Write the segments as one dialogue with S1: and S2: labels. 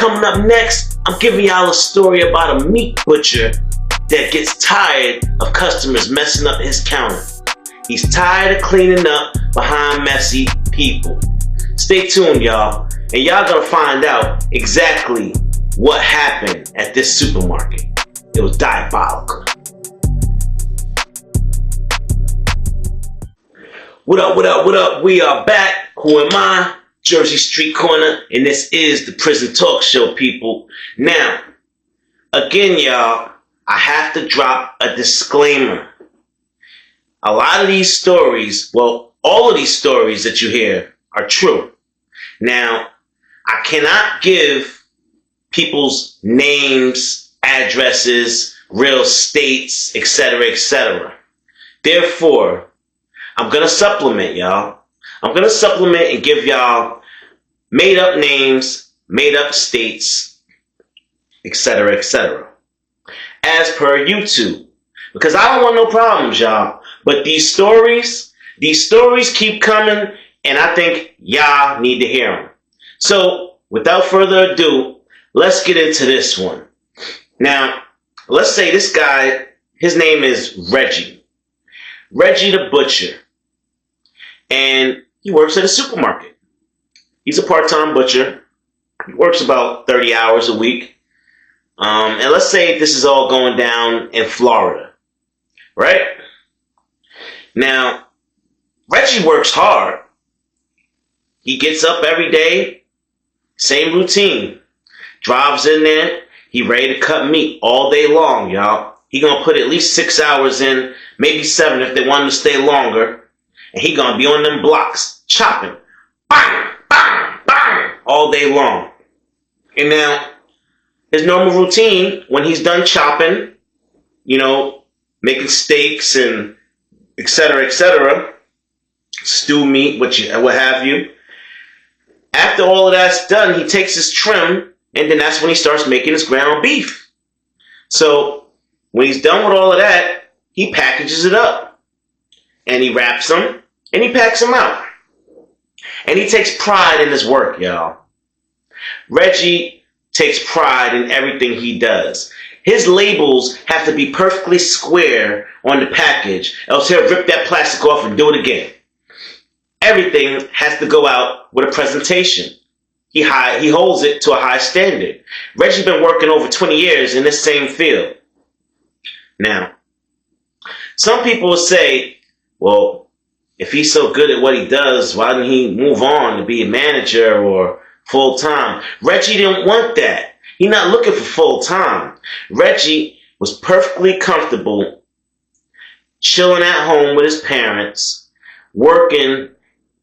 S1: coming up next, I'm giving y'all a story about a meat butcher that gets tired of customers messing up his counter. He's tired of cleaning up behind messy people. Stay tuned, y'all, and y'all gonna find out exactly what happened at this supermarket. It was diabolical. What up, what up, what up? We are back. Who am I? Jersey Street Corner, and this is the Prison Talk Show, people. Now, again, y'all, I have to drop a disclaimer. A lot of these stories, well, all of these stories that you hear are true. Now, I cannot give people's names, addresses, real states, etc., etc. Therefore, I'm going to supplement, y'all. I'm going to supplement and give y'all made up names, made up states, etc., etc. As per YouTube. Because I don't want no problems, y'all. But these stories keep coming, and I think y'all need to hear them. So, without further ado, let's get into this one. Now, let's say this guy, his name is Reggie. Reggie the Butcher. And he works at a supermarket. He's a part-time butcher. He works about 30 hours a week. And let's say this is all going down in Florida. Right? Now, Reggie works hard. He gets up every day. Same routine. Drives in there. He ready to cut meat all day long, y'all. He gonna put at least 6 hours in, maybe 7 if they want him to stay longer. And he gonna be on them blocks, chopping. Bang, bang, bang, all day long. And now, his normal routine, when he's done chopping, you know, making steaks and etc., stew meat, what have you. After all of that's done, he takes his trim, and then that's when he starts making his ground beef. So, when he's done with all of that, he packages it up. And he wraps them, and he packs them out. And he takes pride in his work, y'all. Reggie takes pride in everything he does. His labels have to be perfectly square on the package, else he'll rip that plastic off and do it again. Everything has to go out with a presentation. He holds it to a high standard. Reggie's been working over 20 years in this same field. Now, some people will say, well, if he's so good at what he does, why didn't he move on to be a manager or full-time? Reggie didn't want that. He's not looking for full-time. Reggie was perfectly comfortable chilling at home with his parents, working,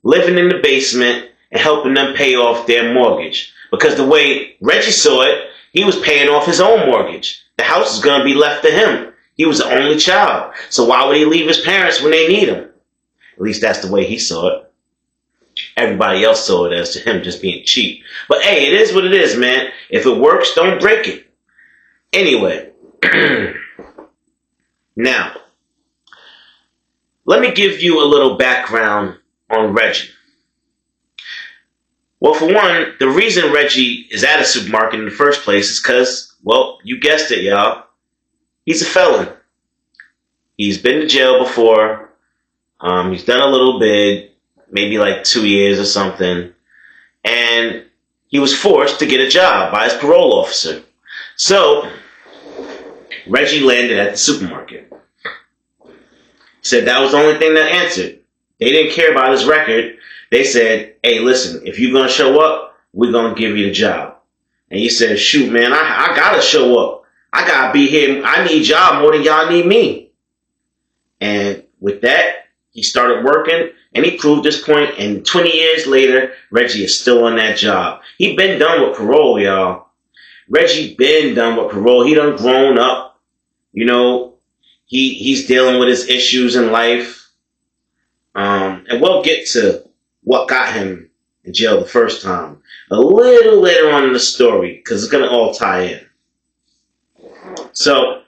S1: living in the basement, and helping them pay off their mortgage. Because the way Reggie saw it, he was paying off his own mortgage. The house is going to be left to him. He was the only child. So why would he leave his parents when they need him? At least that's the way he saw it. Everybody else saw it as to him just being cheap. But hey, it is what it is, man. If it works, don't break it. Anyway. Now, let me give you a little background on Reggie. Well, for one, the reason Reggie is at a supermarket in the first place is because, well, you guessed it, y'all. He's a felon. He's been to jail before. He's done a little bit, maybe like 2 years or something. And he was forced to get a job by his parole officer. So, Reggie landed at the supermarket. He said that was the only thing that answered. They didn't care about his record. They said, hey, listen, if you're going to show up, we're going to give you the job. And he said, shoot, man, I got to show up. I got to be here. I need y'all more than y'all need me. And with that, he started working, and he proved his point, and 20 years later, Reggie is still on that job. He been done with parole, y'all. Reggie been done with parole. He done grown up. You know, he's dealing with his issues in life. And we'll get to what got him in jail the first time a little later on in the story, because it's going to all tie in. So,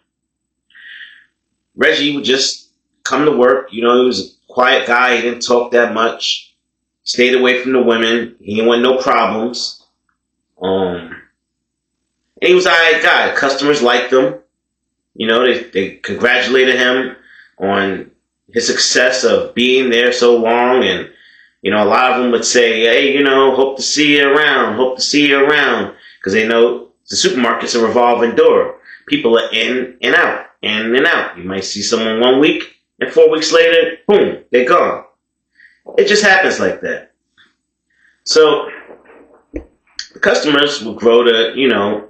S1: Reggie would just come to work. You know, he was a quiet guy. He didn't talk that much. Stayed away from the women. He didn't want no problems. And he was an alright guy. Customers liked him. You know, they congratulated him on his success of being there so long. And, you know, a lot of them would say, hey, you know, hope to see you around. Hope to see you around. Because they know the supermarket's a revolving door. People are in and out, in and out. You might see someone 1 week, and 4 weeks later, boom, they're gone. It just happens like that. So the customers would grow to, you know,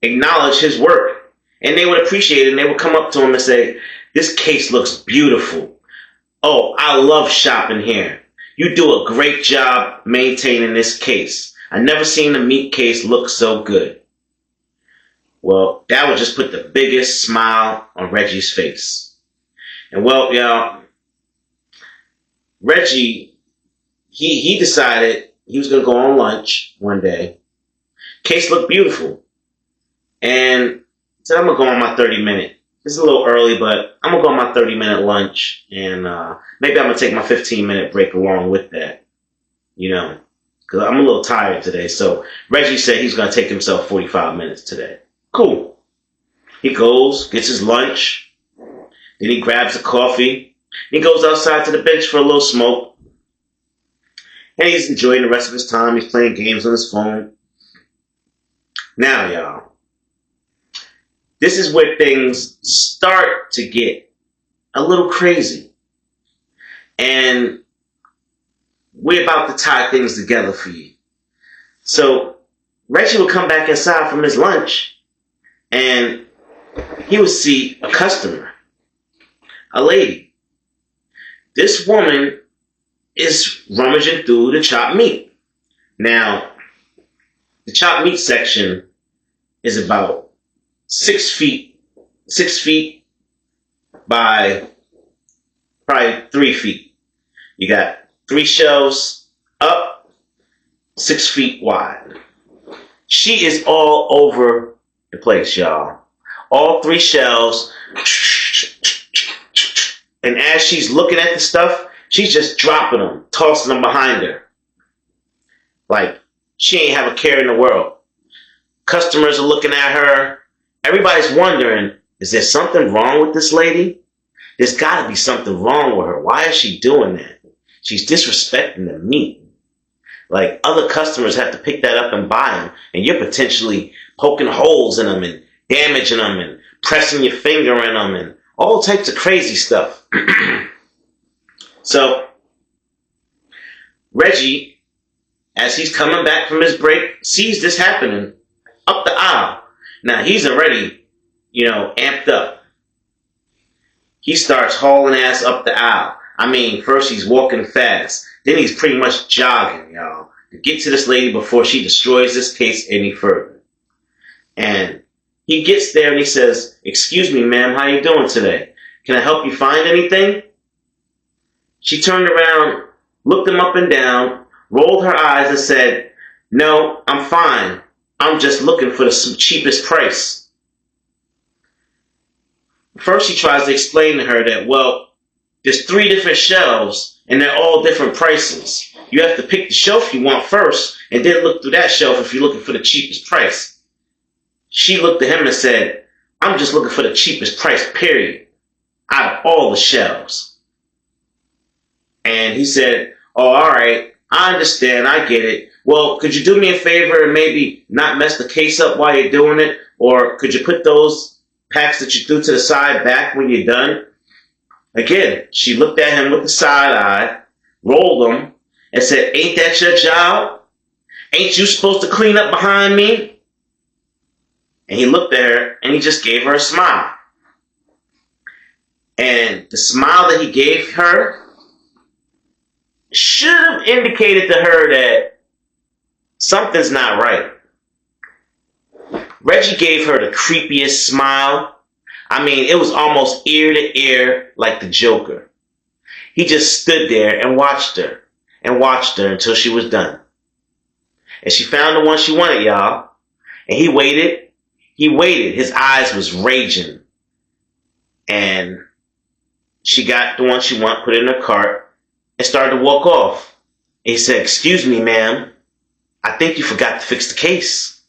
S1: acknowledge his work. And they would appreciate it, and they would come up to him and say, this case looks beautiful. Oh, I love shopping here. You do a great job maintaining this case. I never seen a meat case look so good. Well, that would just put the biggest smile on Reggie's face. And well, y'all, Reggie, he decided he was going to go on lunch one day. Case looked beautiful. And said, I'm going to go on my 30-minute. It's a little early, but I'm going to go on my 30-minute lunch. And maybe I'm going to take my 15-minute break along with that. You know, because I'm a little tired today. So Reggie said he's going to take himself 45 minutes today. Cool. He goes, gets his lunch. Then he grabs a coffee. He goes outside to the bench for a little smoke. And he's enjoying the rest of his time. He's playing games on his phone. Now, y'all, this is where things start to get a little crazy. And we're about to tie things together for you. So Reggie will come back inside from his lunch, and he would see a customer, a lady. This woman is rummaging through the chopped meat. Now, the chopped meat section is about 6 feet by probably 3 feet. You got 3 shelves up, 6 feet wide. She is all over the place, y'all. All 3 shelves. And as she's looking at the stuff, she's just dropping them, tossing them behind her. Like, she ain't have a care in the world. Customers are looking at her. Everybody's wondering, is there something wrong with this lady? There's got to be something wrong with her. Why is she doing that? She's disrespecting the meat. Like, other customers have to pick that up and buy them, and you're potentially poking holes in them and damaging them and pressing your finger in them and all types of crazy stuff. So, Reggie, as he's coming back from his break, sees this happening up the aisle. Now, he's already, amped up. He starts hauling ass up the aisle. I mean, first he's walking fast. Then he's pretty much jogging, y'all, to get to this lady before she destroys this case any further. And he gets there and he says, "Excuse me, ma'am, how you doing today? Can I help you find anything?" She turned around, looked him up and down, rolled her eyes and said, "No, I'm fine. I'm just looking for the cheapest price." First he tries to explain to her that, well, there's 3 different shelves and they're all different prices. You have to pick the shelf you want first and then look through that shelf if you're looking for the cheapest price. She looked at him and said, "I'm just looking for the cheapest price, period, out of all the shelves." And he said, "Oh, all right, I understand, I get it. Well, could you do me a favor and maybe not mess the case up while you're doing it? Or could you put those packs that you threw to the side back when you're done?" Again, she looked at him with the side eye, rolled them, and said, "Ain't that your job? Ain't you supposed to clean up behind me?" And he looked at her and he just gave her a smile. And the smile that he gave her should have indicated to her that something's not right. Reggie gave her the creepiest smile. I mean, it was almost ear to ear like the Joker. He just stood there and watched her until she was done. And she found the one she wanted, y'all. And he waited. His eyes was raging. And she got the one she wanted, put it in her cart, and started to walk off. And he said, "Excuse me, ma'am. I think you forgot to fix the case."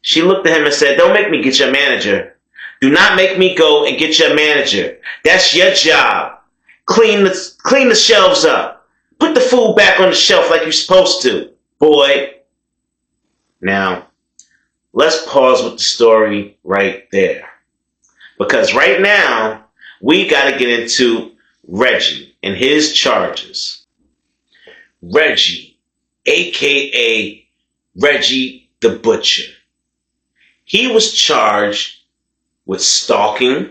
S1: She looked at him and said, "Don't make me get your manager. Do not make me go and get your manager. That's your job. Clean the shelves up. Put the food back on the shelf like you're supposed to, boy." Now, let's pause with the story right there. Because right now, we got to get into Reggie and his charges. Reggie, aka Reggie the Butcher. He was charged with stalking.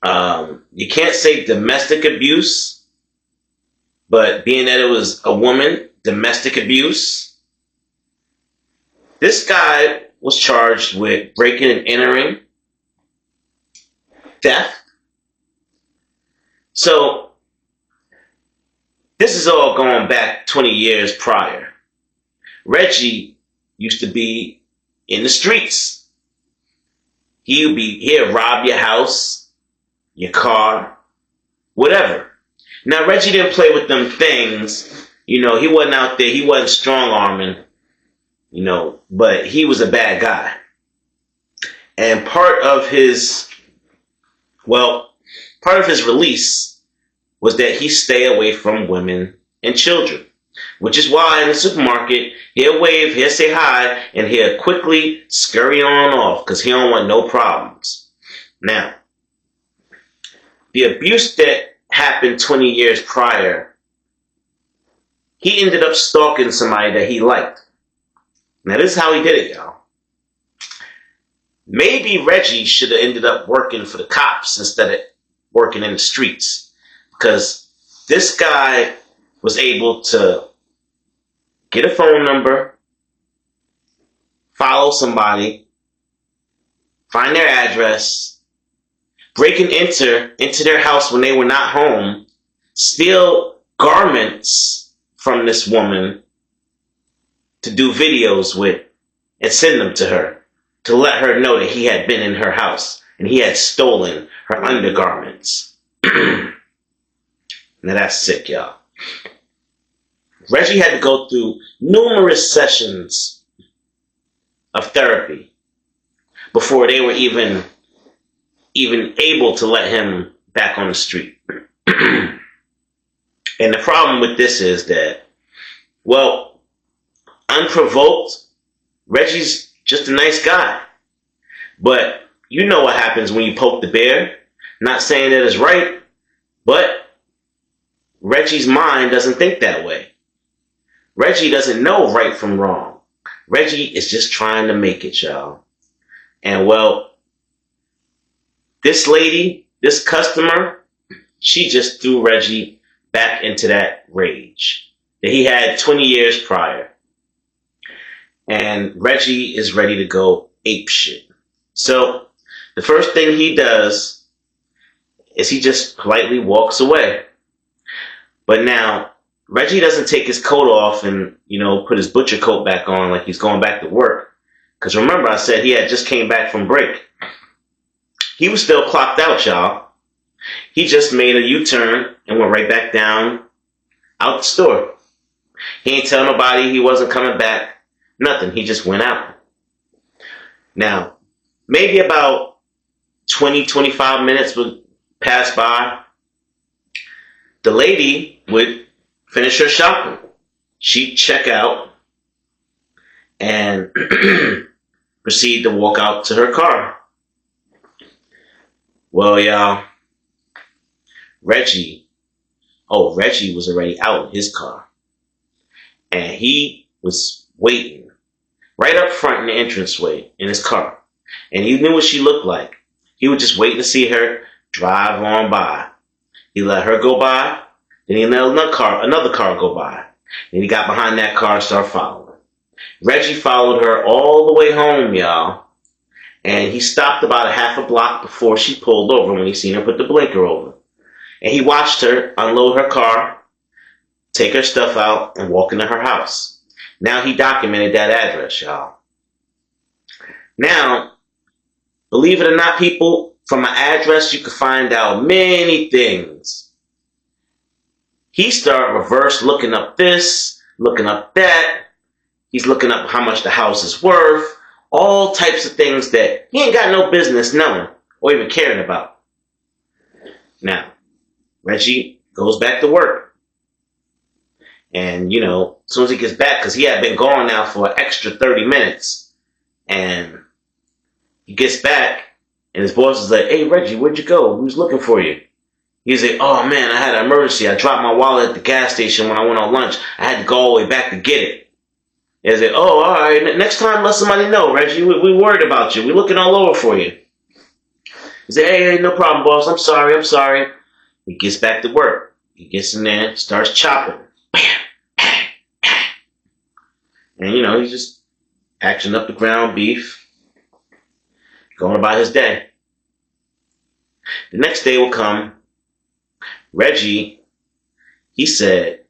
S1: You can't say domestic abuse, but being that it was a woman, domestic abuse. This guy was charged with breaking and entering, theft. So, this is all going back 20 years prior. Reggie used to be in the streets. He'd rob your house, your car, whatever. Now, Reggie didn't play with them things. He wasn't out there. He wasn't strong-arming, but he was a bad guy. And part of his release was that he stay away from women and children, which is why in the supermarket, he'll wave, he'll say hi, and he'll quickly scurry on off because he don't want no problems. Now, the abuse that happened 20 years prior, he ended up stalking somebody that he liked. Now, this is how he did it, y'all. Maybe Reggie should have ended up working for the cops instead of working in the streets, because this guy was able to get a phone number, follow somebody, find their address, break and enter into their house when they were not home, steal garments from this woman to do videos with and send them to her to let her know that he had been in her house and he had stolen her undergarments. Now that's sick, y'all. Reggie had to go through numerous sessions of therapy before they were even able to let him back on the street. And the problem with this is that, unprovoked, Reggie's just a nice guy. But you know what happens when you poke the bear. Not saying that it's right, but Reggie's mind doesn't think that way. Reggie doesn't know right from wrong. Reggie is just trying to make it, y'all. And this lady, this customer, she just threw Reggie back into that rage that he had 20 years prior. And Reggie is ready to go apeshit. So the first thing he does is he just politely walks away. But now, Reggie doesn't take his coat off and, put his butcher coat back on like he's going back to work. Because remember, I said he had just came back from break. He was still clocked out, y'all. He just made a U-turn and went right back down out the store. He ain't tell nobody he wasn't coming back. Nothing. He just went out. Now, maybe about 20, 25 minutes would pass by. The lady would finish her shopping. She'd check out and proceed to walk out to her car. Well, y'all, Reggie was already out in his car. And he was waiting right up front in the entranceway in his car. And he knew what she looked like. He would just wait to see her drive on by. He let her go by, then he let another car go by. Then he got behind that car and started following. Reggie followed her all the way home, y'all. And he stopped about a half a block before she pulled over when he seen her put the blinker over. And he watched her unload her car, take her stuff out, and walk into her house. Now he documented that address, y'all. Now, believe it or not, people, from an address you can find out many things. He started reverse looking up this, looking up that. He's looking up how much the house is worth, all types of things that he ain't got no business knowing or even caring about. Now, Reggie goes back to work. And, as soon as he gets back, because he had been gone now for an extra 30 minutes, and he gets back, and his boss is like, "Hey, Reggie, where'd you go? We was looking for you." He's like, "Oh, man, I had an emergency. I dropped my wallet at the gas station when I went on lunch. I had to go all the way back to get it." He's like, "Oh, all right. Next time, let somebody know, Reggie. We worried about you. We're looking all over for you." He's like, "Hey, no problem, boss. I'm sorry. He gets back to work. He gets in there, starts chopping. Bam, bang, bang. And, he's just actioning up the ground beef, going about his day. The next day will come. Reggie, he said,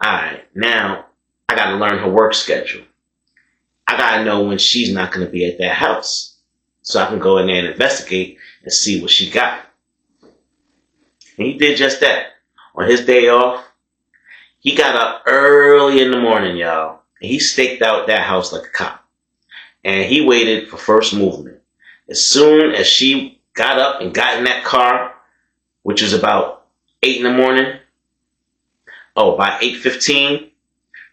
S1: "All right, now I got to learn her work schedule. I got to know when she's not going to be at that house so I can go in there and investigate and see what she got." And he did just that. On his day off, he got up early in the morning, y'all, and he staked out that house like a cop. And he waited for first movement. As soon as she got up and got in that car, which was about 8 in the morning, by 8:15,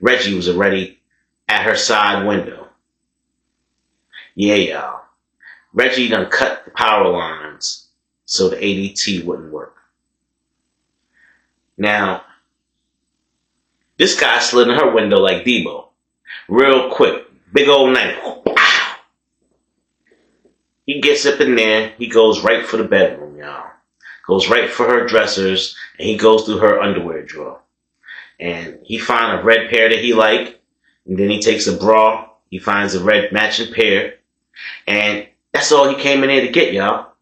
S1: Reggie was already at her side window. Yeah, y'all. Reggie done cut the power lines so the ADT wouldn't work. Now, this guy slid in her window like Debo. Real quick. Big old knife. He gets up in there. He goes right for the bedroom, y'all. Goes right for her dressers, and he goes through her underwear drawer. And he finds a red pair that he liked, and then he takes a bra. He finds a red matching pair, and that's all he came in there to get, y'all.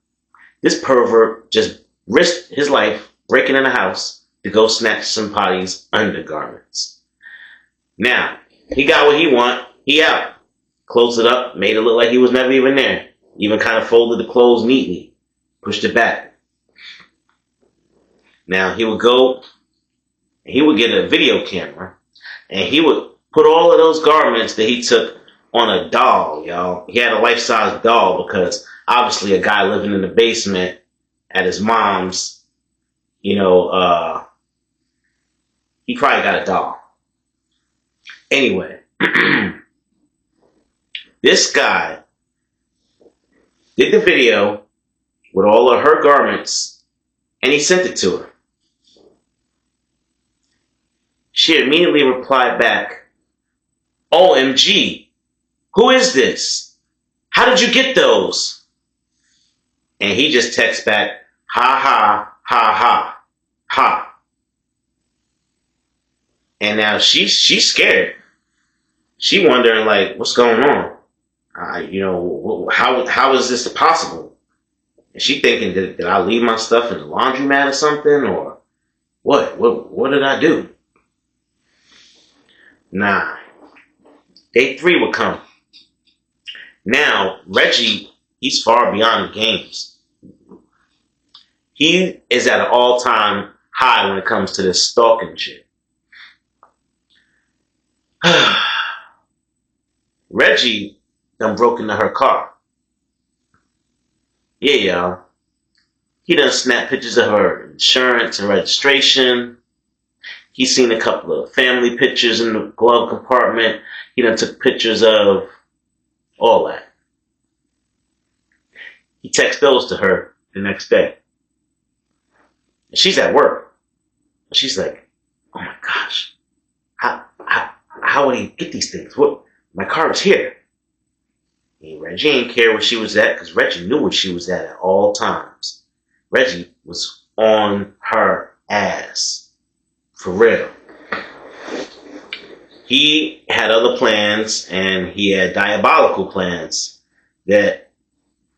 S1: This pervert just risked his life breaking in the house to go snatch somebody's undergarments. Now, he got what he want. He out. Closed it up, made it look like he was never even there. Even kind of folded the clothes neatly. Pushed it back. Now, he would go, and he would get a video camera, and he would put all of those garments that he took on a doll, y'all. He had a life-size doll because obviously a guy living in the basement at his mom's, he probably got a doll. Anyway, this guy did the video with all of her garments, and he sent it to her. She immediately replied back, "OMG, who is this? How did you get those?" And he just texts back, "Ha ha, ha ha, ha." And now she's scared. She wondering, like, what's going on? How is this possible? And she thinking, did I leave my stuff in the laundromat or something? Or what did I do? Nah. Day 3 will come. Now, Reggie, he's far beyond the games. He is at an all-time high when it comes to this stalking shit. Reggie done broke into her car. Yeah, y'all. He done snapped pictures of her insurance and registration. He seen a couple of family pictures in the glove compartment. He done took pictures of all that. He texted those to her the next day. And she's at work. She's like, "Oh my gosh. How would he get these things? What? My car is here." And Reggie didn't care where she was at because Reggie knew where she was at all times. Reggie was on her ass. For real. He had other plans, and he had diabolical plans that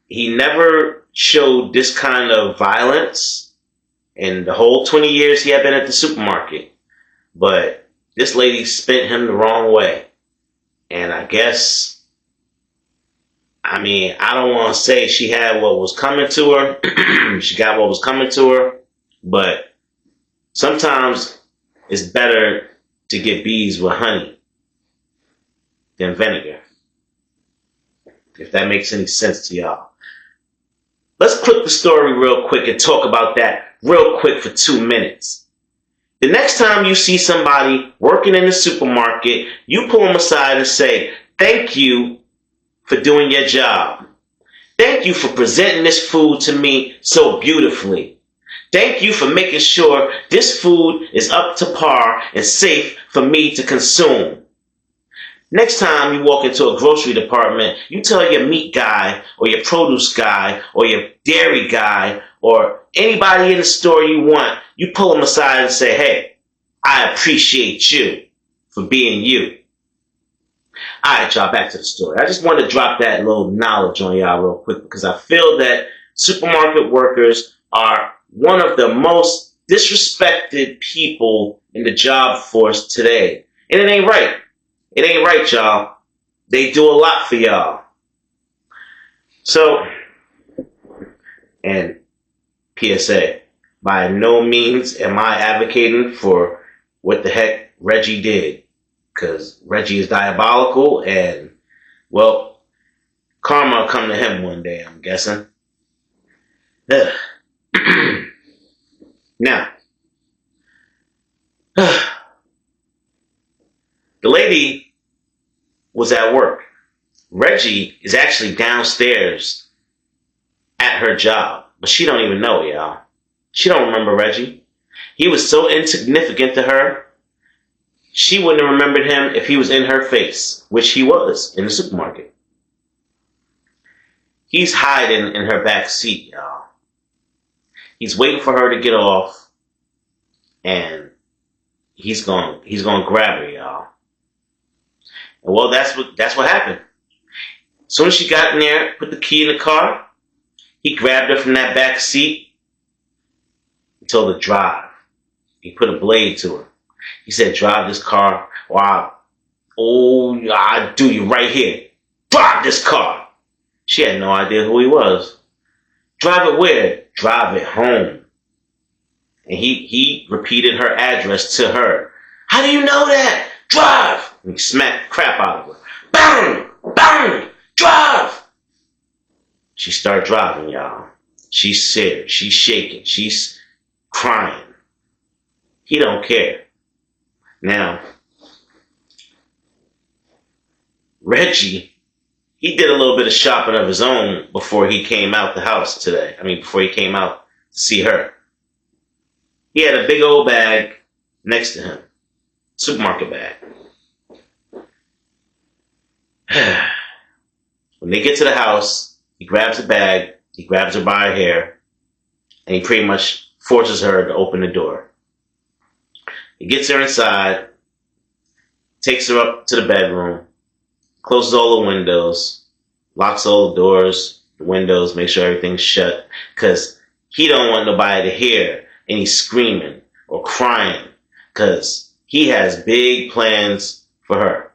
S1: he never showed this kind of violence in the whole 20 years he had been at the supermarket. But this lady spent him the wrong way. And I guess, I don't want to say she had what was coming to her. She got what was coming to her. But sometimes it's better to get bees with honey. than vinegar. If that makes any sense to y'all. Let's clip the story real quick and talk about that real quick for 2 minutes. The next time you see somebody working in the supermarket, you pull them aside and say, thank you for doing your job. Thank you for presenting this food to me so beautifully. Thank you for making sure this food is up to par and safe for me to consume. Next time you walk into a grocery department, you tell your meat guy or your produce guy or your dairy guy or anybody in the store you want, you pull them aside and say, hey, I appreciate you for being you. All right, y'all, back to the story. I just wanted to drop that little knowledge on y'all real quick because I feel that supermarket workers are one of the most disrespected people in the job force today. And it ain't right. It ain't right, y'all. They do a lot for y'all. So, and PSA, by no means am I advocating for what the heck Reggie did. Because Reggie is diabolical and, well, karma will come to him one day, I'm guessing. Now, the lady was at work. Reggie is actually downstairs at her job, but she don't even know, y'all. She don't remember Reggie. He was so insignificant to her, she wouldn't have remembered him if he was in her face, which he was in the supermarket. He's hiding in her back seat, y'all. He's waiting for her to get off, and he's going to grab her, y'all. And well, that's what happened. As soon as she got in there, put the key in the car, he grabbed her from that back seat and told her to drive. He put a blade to her. He said, drive this car or I'll do you right here. Drive this car. She had no idea who he was. Drive it where? Drive it home. And he repeated her address to her. How do you know that? Drive! And he smacked the crap out of her. Bang! Bang! Drive! She started driving, y'all. She's scared. She's shaking. She's crying. He don't care. Now, Reggie, he did a little bit of shopping of his own before he came out the house today. Before he came out to see her. He had a big old bag next to him. Supermarket bag. When they get to the house, he grabs the bag, he grabs her by her hair, and he pretty much forces her to open the door. He gets her inside, takes her up to the bedroom, closes all the windows, locks all the doors, the windows, makes sure everything's shut, because he don't want nobody to hear any screaming or crying, because he has big plans for her.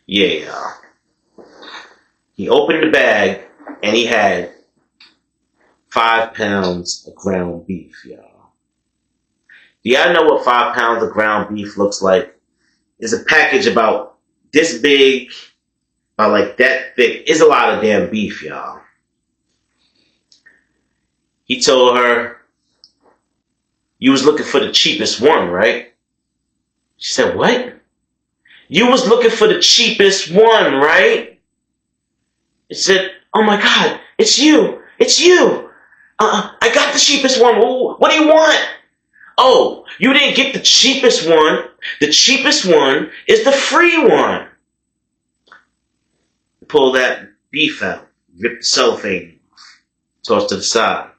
S1: Yeah, y'all. He opened the bag, and he had 5 pounds of ground beef, y'all. Do y'all know what 5 pounds of ground beef looks like? It's a package about this big, about like that thick. It's a lot of damn beef, y'all. He told her, you was looking for the cheapest one, right? She said, what? You was looking for the cheapest one, right? He said, oh my God, it's you. It's you. I got the cheapest one. What do you want? Oh, you didn't get the cheapest one. The cheapest one is the free one. Pull that beef out. Rip the cellophane off. Toss to the side.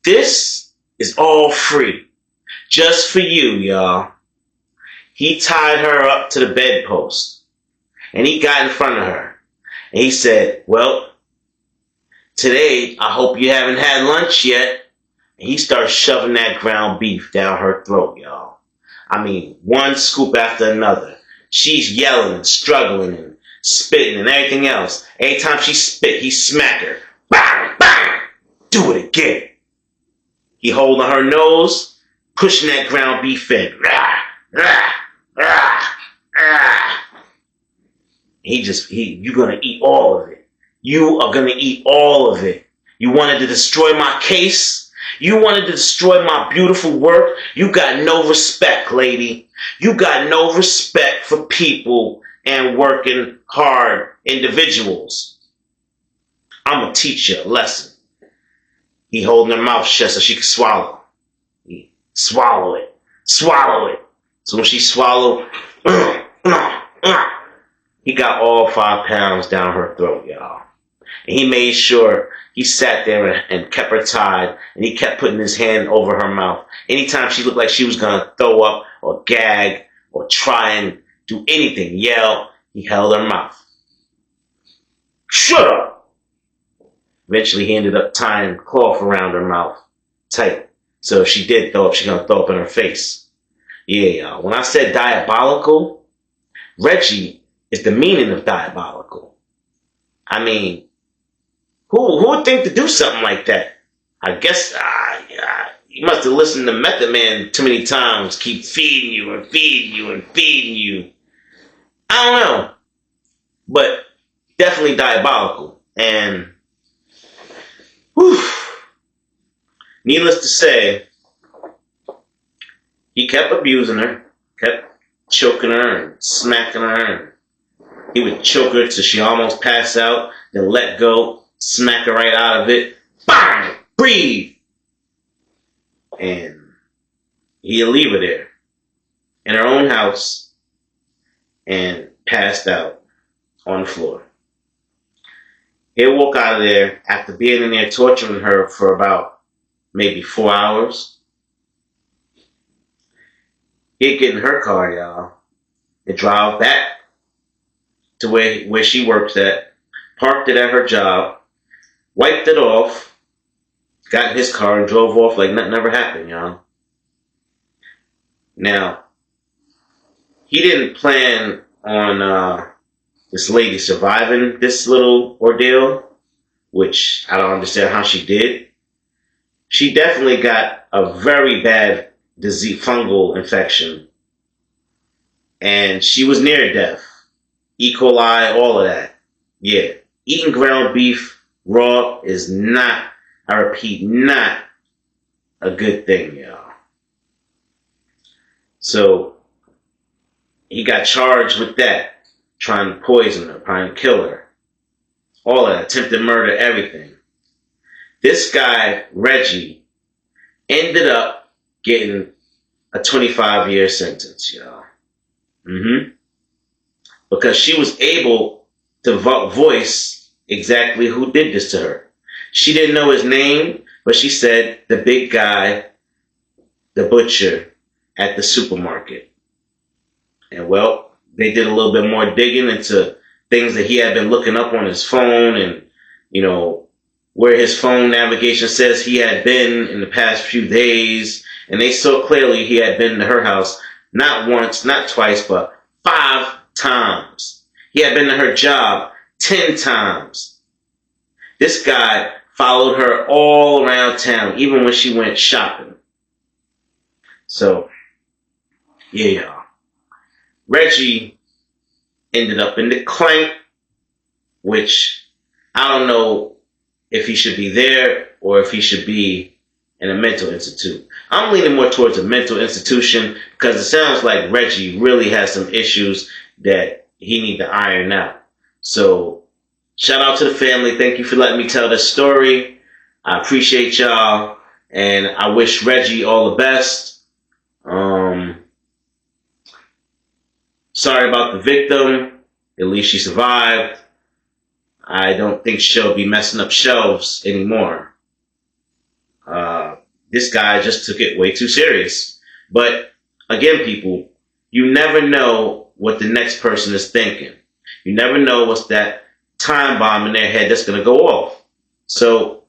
S1: This is all free. Just for you, y'all. He tied her up to the bedpost. And he got in front of her. And he said, well, today I hope you haven't had lunch yet. And he starts shoving that ground beef down her throat, y'all. One scoop after another. She's yelling and struggling and spitting and everything else. Every time she spit, he smack her. Bang, bang! Do it again. He holding her nose, pushing that ground beef in. Rah, rah, rah, rah. You're gonna eat all of it. You are gonna eat all of it. You wanted to destroy my case? You wanted to destroy my beautiful work? You got no respect, lady. You got no respect for people and working hard individuals. I'm gonna teach you a lesson. He holding her mouth shut so she could swallow. Swallow it. Swallow it. So when she swallowed, he got all 5 pounds down her throat, y'all. And he made sure he sat there and kept her tied, and he kept putting his hand over her mouth. Anytime she looked like she was going to throw up or gag or try and do anything, yell, he held her mouth. Shut up! Eventually, he ended up tying cloth around her mouth tight. So if she did throw up, she's going to throw up in her face. Yeah, y'all. When I said diabolical, Reggie is the meaning of diabolical. I mean, who would think to do something like that? I guess you must have listened to Method Man too many times. Keep feeding you and feeding you and feeding you. I don't know. But definitely diabolical. And whew, needless to say, he kept abusing her, kept choking her and smacking her. And he would choke her till she almost passed out, then let go, smack her right out of it. Bang! Breathe! And he'd leave her there in her own house and passed out on the floor. He'll walk out of there after being in there torturing her for about maybe 4 hours. He'd get in her car, y'all, and drive back to where she works at, parked it at her job, wiped it off, got in his car and drove off like nothing ever happened, y'all. Now, he didn't plan on this lady surviving this little ordeal, which I don't understand how she did. She definitely got a very bad disease, fungal infection, and she was near death. E. coli, all of that. Yeah, eating ground beef raw is not, I repeat, not a good thing, y'all. So he got charged with that, trying to poison her, trying to kill her, all of that, attempted murder, everything. This guy, Reggie, ended up getting a 25-year sentence, y'all. Because she was able to voice exactly who did this to her. She didn't know his name, but she said the big guy, the butcher at the supermarket. And well, they did a little bit more digging into things that he had been looking up on his phone and, you know, where his phone navigation says he had been in the past few days. And they saw clearly he had been to her house not once, not twice, but 5 times. He had been to her job 10 times. This guy followed her all around town, even when she went shopping. So, yeah, y'all. Reggie ended up in the clank, which I don't know if he should be there or if he should be in a mental institute. I'm leaning more towards a mental institution because it sounds like Reggie really has some issues that he need to iron out. So, shout out to the family. Thank you for letting me tell this story. I appreciate y'all, and I wish Reggie all the best. Sorry about the victim. At least she survived. I don't think she'll be messing up shelves anymore. This guy just took it way too serious. But again, people, you never know what the next person is thinking. You never know what's that time bomb in their head that's going to go off. So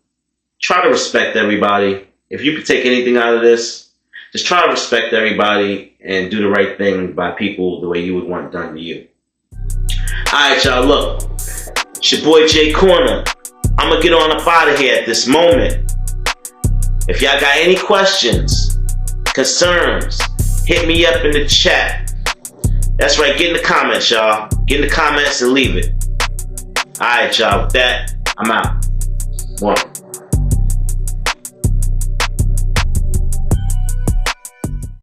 S1: try to respect everybody. If you could take anything out of this, just try to respect everybody and do the right thing by people the way you would want it done to you. Alright, y'all, look. It's your boy Jay Corner. I'm going to get on up out of here at this moment. If y'all got any questions, concerns, hit me up in the chat. That's right, get in the comments, y'all. Get in the comments and leave it. Alright, y'all. With that, I'm out. One.